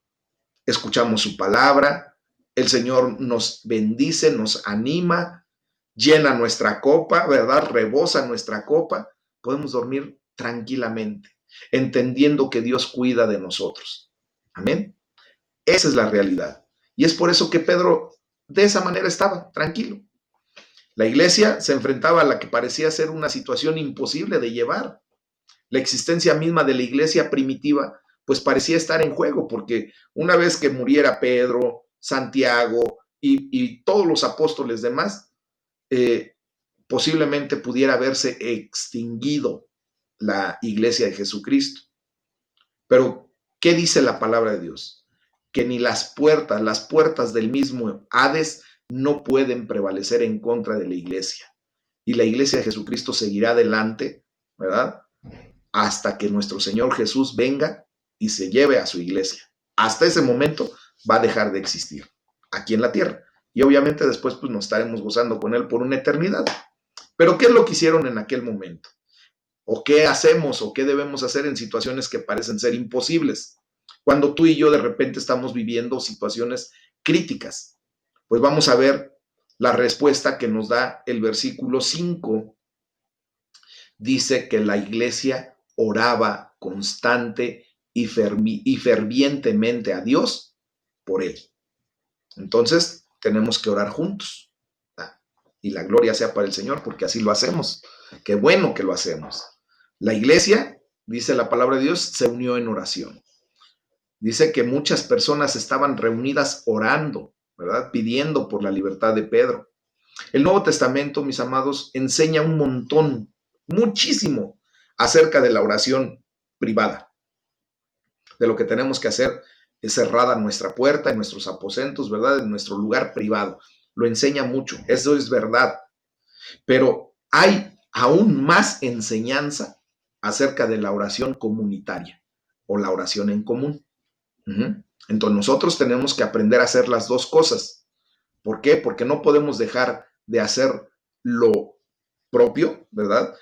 escuchamos su palabra, el Señor nos bendice, nos anima, llena nuestra copa, ¿verdad? Rebosa nuestra copa. Podemos dormir tranquilamente, entendiendo que Dios cuida de nosotros. Amén. Esa es la realidad. Y es por eso que Pedro de esa manera estaba tranquilo. La iglesia se enfrentaba a la que parecía ser una situación imposible de llevar. La existencia misma de la iglesia primitiva pues parecía estar en juego, porque una vez que muriera Pedro, Santiago y todos los apóstoles demás, posiblemente pudiera haberse extinguido la iglesia de Jesucristo. Pero, ¿qué dice la palabra de Dios? Que ni las puertas del mismo Hades no pueden prevalecer en contra de la iglesia. Y la iglesia de Jesucristo seguirá adelante, ¿verdad? Hasta que nuestro Señor Jesús venga y se lleve a su iglesia. Hasta ese momento va a dejar de existir aquí en la tierra. Y obviamente después pues nos estaremos gozando con Él por una eternidad. Pero ¿qué es lo que hicieron en aquel momento? ¿O qué hacemos o qué debemos hacer en situaciones que parecen ser imposibles? Cuando tú y yo de repente estamos viviendo situaciones críticas, pues vamos a ver la respuesta que nos da el versículo 5. Dice que la iglesia oraba constante y fervientemente a Dios por él. Entonces, tenemos que orar juntos. Y la gloria sea para el Señor, porque así lo hacemos. Qué bueno que lo hacemos. La iglesia, dice la palabra de Dios, se unió en oración. Dice que muchas personas estaban reunidas orando, ¿verdad? Pidiendo por la libertad de Pedro. El Nuevo Testamento, mis amados, enseña un montón, muchísimo, acerca de la oración privada, de lo que tenemos que hacer es cerrada nuestra puerta, en nuestros aposentos, ¿verdad? En nuestro lugar privado. Lo enseña mucho, eso es verdad. Pero hay aún más enseñanza acerca de la oración comunitaria o la oración en común. Entonces nosotros tenemos que aprender a hacer las dos cosas. ¿Por qué? Porque no podemos dejar de hacer lo propio, ¿verdad?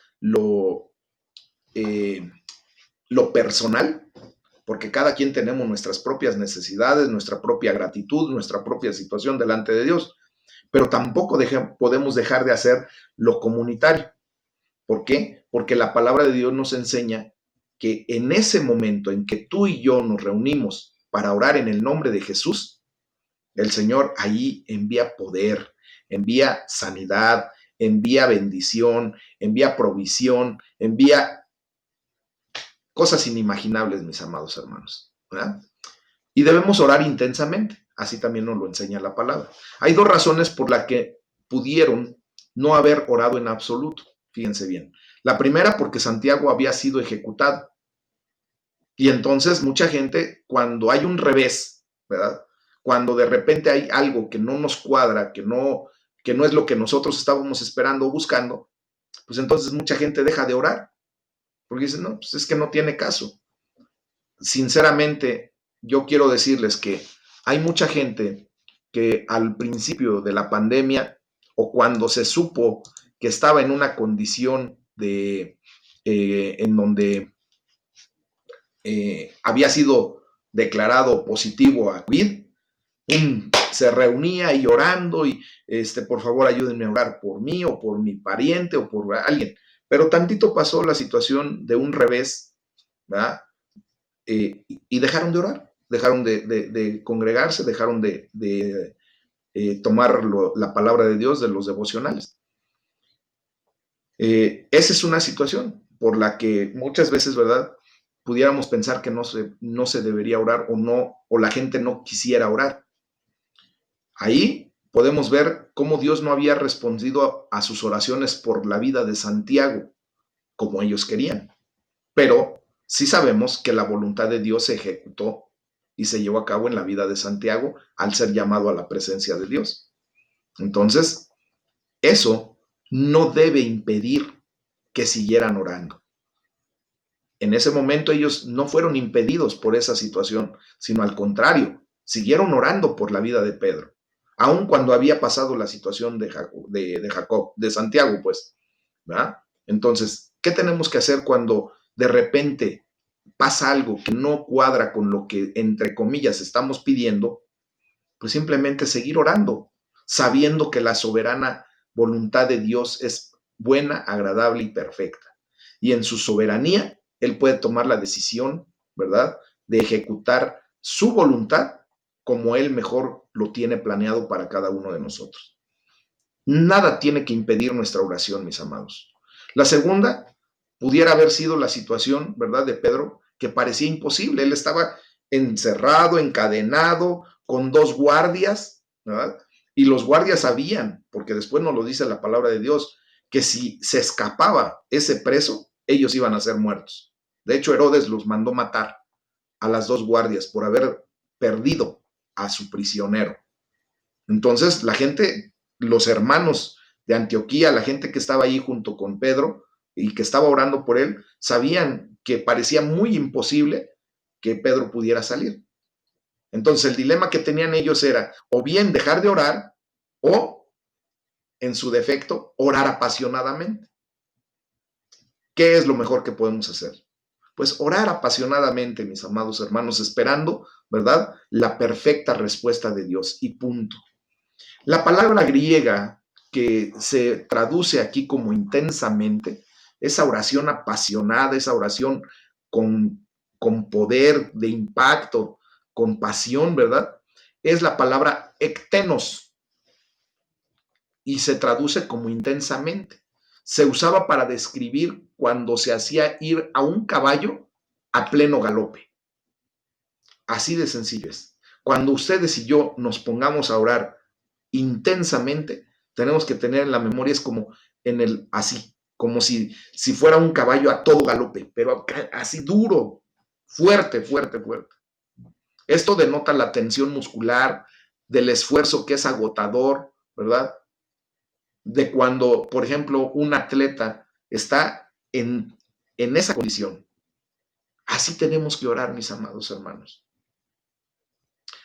Eh, lo personal, porque cada quien tenemos nuestras propias necesidades, nuestra propia gratitud, nuestra propia situación delante de Dios, pero tampoco podemos dejar de hacer lo comunitario. ¿Por qué? Porque la palabra de Dios nos enseña que en ese momento en que tú y yo nos reunimos para orar en el nombre de Jesús, el Señor ahí envía poder, envía sanidad, envía bendición, envía provisión, envía cosas inimaginables, mis amados hermanos, ¿verdad? Y debemos orar intensamente, así también nos lo enseña la palabra. Hay dos razones por las que pudieron no haber orado en absoluto, fíjense bien. La primera, porque Santiago había sido ejecutado. Y entonces mucha gente, cuando hay un revés, ¿verdad? Cuando de repente hay algo que no nos cuadra, que no es lo que nosotros estábamos esperando o buscando, pues entonces mucha gente deja de orar, porque dicen, no, pues es que no tiene caso. Sinceramente, yo quiero decirles que hay mucha gente que al principio de la pandemia o cuando se supo que estaba en una condición en donde había sido declarado positivo a COVID, se reunía y orando y por favor ayúdenme a orar por mí o por mi pariente o por alguien. Pero tantito pasó la situación de un revés, ¿verdad? Y dejaron de orar, dejaron de congregarse, dejaron de tomar la palabra de Dios de los devocionales. Esa es una situación por la que muchas veces, ¿verdad? Pudiéramos pensar que no se debería orar o no, o la gente no quisiera orar. Ahí podemos ver cómo Dios no había respondido a sus oraciones por la vida de Santiago como ellos querían. Pero sí sabemos que la voluntad de Dios se ejecutó y se llevó a cabo en la vida de Santiago al ser llamado a la presencia de Dios. Entonces, eso no debe impedir que siguieran orando. En ese momento ellos no fueron impedidos por esa situación, sino al contrario, siguieron orando por la vida de Pedro, aun cuando había pasado la situación de Jacob, de Santiago, pues, ¿verdad? Entonces, ¿qué tenemos que hacer cuando de repente pasa algo que no cuadra con lo que, entre comillas, estamos pidiendo? Pues simplemente seguir orando, sabiendo que la soberana voluntad de Dios es buena, agradable y perfecta. Y en su soberanía, Él puede tomar la decisión, ¿verdad?, de ejecutar su voluntad como Él mejor lo tiene planeado para cada uno de nosotros. Nada tiene que impedir nuestra oración, mis amados. La segunda pudiera haber sido la situación, ¿verdad?, de Pedro, que parecía imposible. Él estaba encerrado, encadenado, con dos guardias, ¿verdad? Y los guardias sabían, porque después nos lo dice la palabra de Dios, que si se escapaba ese preso, ellos iban a ser muertos. De hecho, Herodes los mandó matar a las dos guardias por haber perdido a su prisionero. Entonces, la gente, los hermanos de Antioquía, la gente que estaba ahí junto con Pedro y que estaba orando por él, sabían que parecía muy imposible que Pedro pudiera salir. Entonces, el dilema que tenían ellos era o bien dejar de orar o, en su defecto, orar apasionadamente. ¿Qué es lo mejor que podemos hacer? Pues orar apasionadamente, mis amados hermanos, esperando, ¿verdad?, la perfecta respuesta de Dios y punto. La palabra griega que se traduce aquí como intensamente, esa oración apasionada, esa oración con poder de impacto, con pasión, ¿verdad? Es la palabra ektenos y se traduce como intensamente. Se usaba para describir cuando se hacía ir a un caballo a pleno galope. Así de sencillo es. Cuando ustedes y yo nos pongamos a orar intensamente, tenemos que tener en la memoria, es como en el así, como si fuera un caballo a todo galope, pero así duro, fuerte, fuerte, fuerte. Esto denota la tensión muscular, del esfuerzo que es agotador, ¿verdad? De cuando, por ejemplo, un atleta está en esa condición. Así tenemos que orar, mis amados hermanos.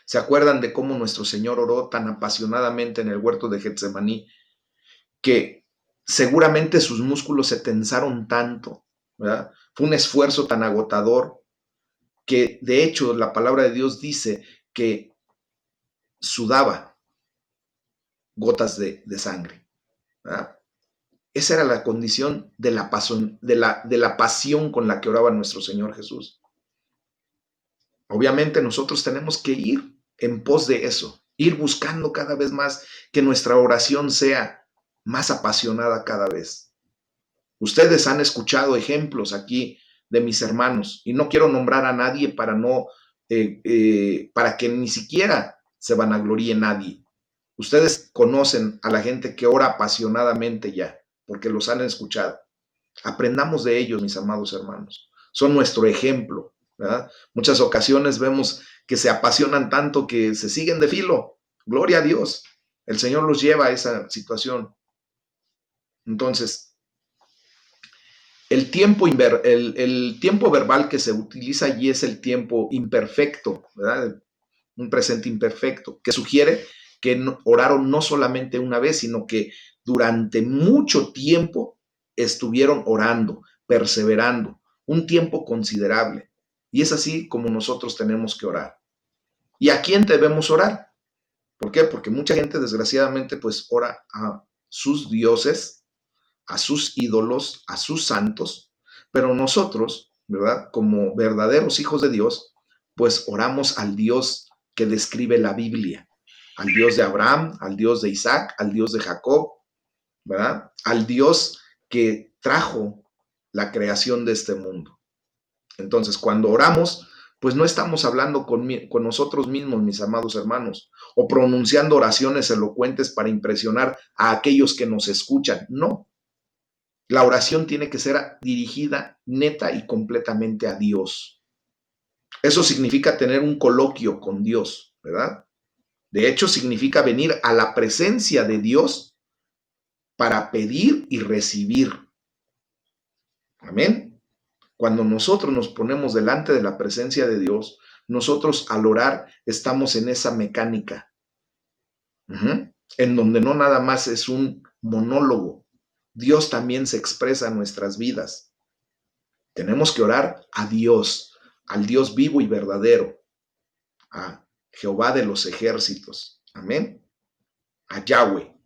¿Se acuerdan de cómo nuestro Señor oró tan apasionadamente en el huerto de Getsemaní? que seguramente sus músculos se tensaron tanto, ¿verdad? Fue un esfuerzo tan agotador que de hecho la palabra de Dios dice que sudaba gotas de sangre, ¿verdad? Esa era la condición de la pasión con la que oraba nuestro Señor Jesús. Obviamente nosotros tenemos que ir en pos de eso, ir buscando cada vez más que nuestra oración sea más apasionada cada vez. Ustedes han escuchado ejemplos aquí de mis hermanos y no quiero nombrar a nadie para que ni siquiera se vanagloríe nadie. Ustedes conocen a la gente que ora apasionadamente ya, porque los han escuchado. Aprendamos de ellos, mis amados hermanos. Son nuestro ejemplo, ¿verdad? Muchas ocasiones vemos que se apasionan tanto que se siguen de filo. Gloria a Dios. El Señor los lleva a esa situación. Entonces, el tiempo verbal que se utiliza allí es el tiempo imperfecto, ¿verdad? Un presente imperfecto, que sugiere que oraron no solamente una vez, sino que durante mucho tiempo estuvieron orando, perseverando, un tiempo considerable. Y es así como nosotros tenemos que orar. ¿Y a quién debemos orar? ¿Por qué? Porque mucha gente, desgraciadamente, pues ora a sus dioses, a sus ídolos, a sus santos, pero nosotros, ¿verdad? Como verdaderos hijos de Dios, pues oramos al Dios que describe la Biblia, al Dios de Abraham, al Dios de Isaac, al Dios de Jacob, ¿verdad? Al Dios que trajo la creación de este mundo. Entonces, cuando oramos, pues no estamos hablando con nosotros mismos, mis amados hermanos, o pronunciando oraciones elocuentes para impresionar a aquellos que nos escuchan. No, la oración tiene que ser dirigida neta y completamente a Dios. Eso significa tener un coloquio con Dios, ¿verdad? De hecho, significa venir a la presencia de Dios para pedir y recibir. Amén. Cuando nosotros nos ponemos delante de la presencia de Dios, nosotros al orar estamos en esa mecánica, en donde no nada más es un monólogo. Dios también se expresa en nuestras vidas. Tenemos que orar a Dios, al Dios vivo y verdadero, a Jehová de los ejércitos. Amén. A Yahweh.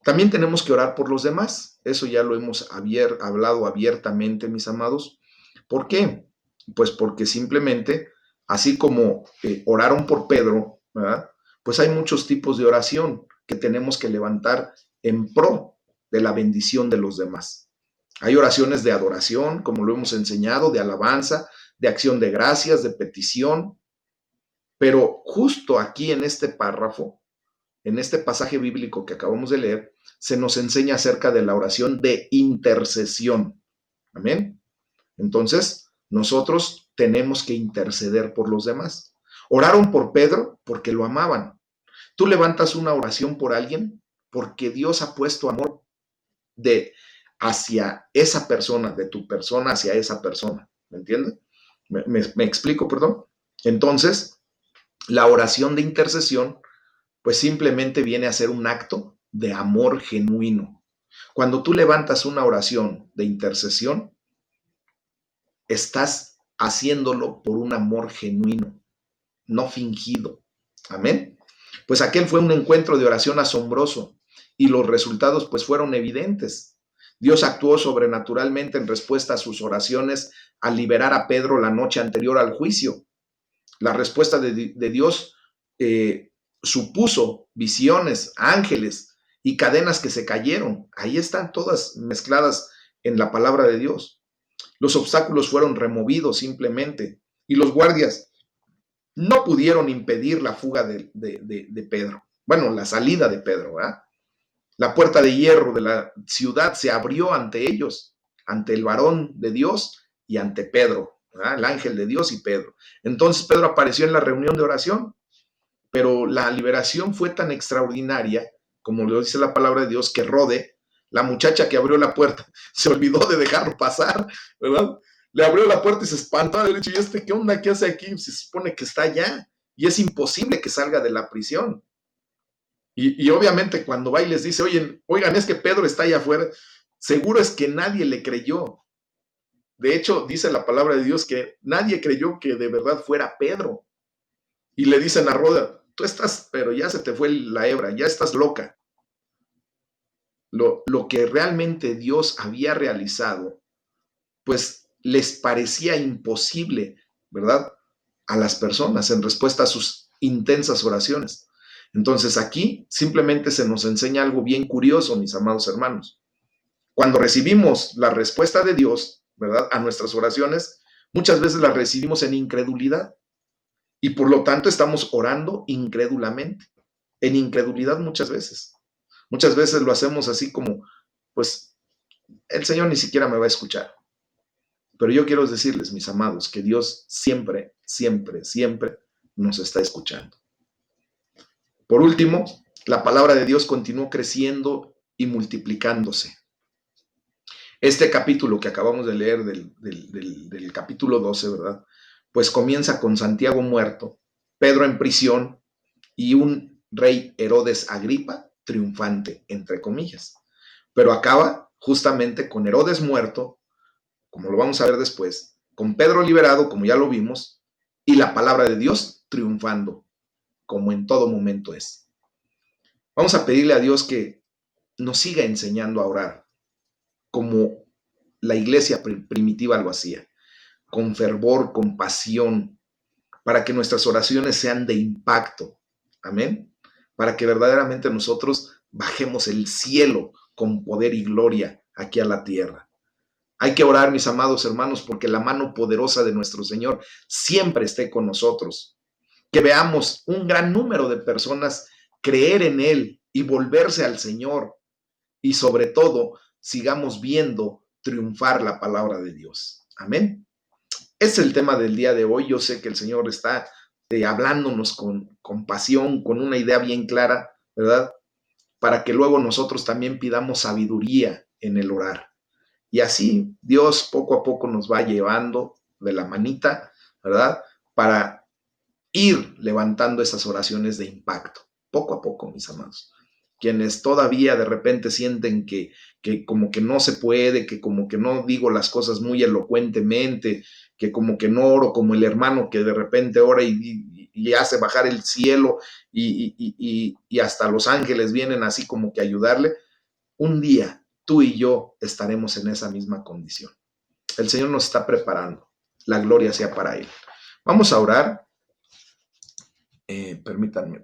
También tenemos que orar por los demás. Eso ya lo hemos hablado abiertamente, mis amados. ¿Por qué? Pues porque simplemente, así como oraron por Pedro, ¿verdad? Pues hay muchos tipos de oración que tenemos que levantar en pro de la bendición de los demás. Hay oraciones de adoración, como lo hemos enseñado, de alabanza, de acción de gracias, de petición, pero justo aquí en este párrafo, en este pasaje bíblico que acabamos de leer, se nos enseña acerca de la oración de intercesión. Amén. Entonces, nosotros tenemos que interceder por los demás. Oraron por Pedro porque lo amaban. Tú levantas una oración por alguien porque Dios ha puesto amor de hacia esa persona, de tu persona hacia esa persona. ¿Me entiendes? Me explico, perdón. Entonces, la oración de intercesión, pues simplemente viene a ser un acto de amor genuino. Cuando tú levantas una oración de intercesión, estás haciéndolo por un amor genuino, no fingido. Amén. Pues aquel fue un encuentro de oración asombroso y los resultados pues fueron evidentes. Dios actuó sobrenaturalmente en respuesta a sus oraciones al liberar a Pedro la noche anterior al juicio. La respuesta de Dios supuso visiones, ángeles y cadenas que se cayeron. Ahí están todas mezcladas en la palabra de Dios. Los obstáculos fueron removidos simplemente y los guardias no pudieron impedir la fuga de Pedro. Bueno, la salida de Pedro, ¿verdad? La puerta de hierro de la ciudad se abrió ante ellos, ante el varón de Dios y ante Pedro, ¿verdad? El ángel de Dios y Pedro. Entonces Pedro apareció en la reunión de oración, pero la liberación fue tan extraordinaria, como lo dice la palabra de Dios, que Rode, la muchacha que abrió la puerta, se olvidó de dejarlo pasar, ¿verdad? Le abrió la puerta y se espantó. Le dicho, ¿y este qué onda? ¿Qué hace aquí? Se supone que está allá y es imposible que salga de la prisión. Y obviamente cuando va y les dice, oigan, es que Pedro está allá afuera, seguro es que nadie le creyó. De hecho, dice la palabra de Dios que nadie creyó que de verdad fuera Pedro. Y le dicen a Roda, tú estás, pero ya se te fue la hebra, ya estás loca. Lo que realmente Dios había realizado, pues les parecía imposible, ¿verdad? A las personas en respuesta a sus intensas oraciones. Entonces aquí simplemente se nos enseña algo bien curioso, mis amados hermanos. Cuando recibimos la respuesta de Dios, ¿verdad? A nuestras oraciones, muchas veces las recibimos en incredulidad y por lo tanto estamos orando incrédulamente, en incredulidad muchas veces. Muchas veces lo hacemos así como, pues el Señor ni siquiera me va a escuchar. Pero yo quiero decirles, mis amados, que Dios siempre, siempre, siempre nos está escuchando. Por último, la palabra de Dios continuó creciendo y multiplicándose. Este capítulo que acabamos de leer del capítulo 12, ¿verdad? Pues comienza con Santiago muerto, Pedro en prisión y un rey Herodes Agripa triunfante, entre comillas. Pero acaba justamente con Herodes muerto, como lo vamos a ver después, con Pedro liberado, como ya lo vimos, y la palabra de Dios triunfando, como en todo momento es. Vamos a pedirle a Dios que nos siga enseñando a orar, como la iglesia primitiva lo hacía, con fervor, con pasión, para que nuestras oraciones sean de impacto. Amén. Para que verdaderamente nosotros bajemos el cielo con poder y gloria aquí a la tierra. Hay que orar, mis amados hermanos, porque la mano poderosa de nuestro Señor siempre esté con nosotros. Que veamos un gran número de personas creer en Él y volverse al Señor. Y sobre todo, sigamos viendo triunfar la palabra de Dios. Amén. Es el tema del día de hoy. Yo sé que el Señor está hablándonos con pasión, con una idea bien clara, ¿verdad? Para que luego nosotros también pidamos sabiduría en el orar. Y así Dios poco a poco nos va llevando de la manita, ¿verdad? Para ir levantando esas oraciones de impacto, poco a poco, mis amados. Quienes todavía de repente sienten que como que no se puede, que como que no digo las cosas muy elocuentemente, que como que no oro como el hermano que de repente ora y hace bajar el cielo y hasta los ángeles vienen así como que a ayudarle. Un día tú y yo estaremos en esa misma condición. El Señor nos está preparando. La gloria sea para Él. Vamos a orar. Permítanme.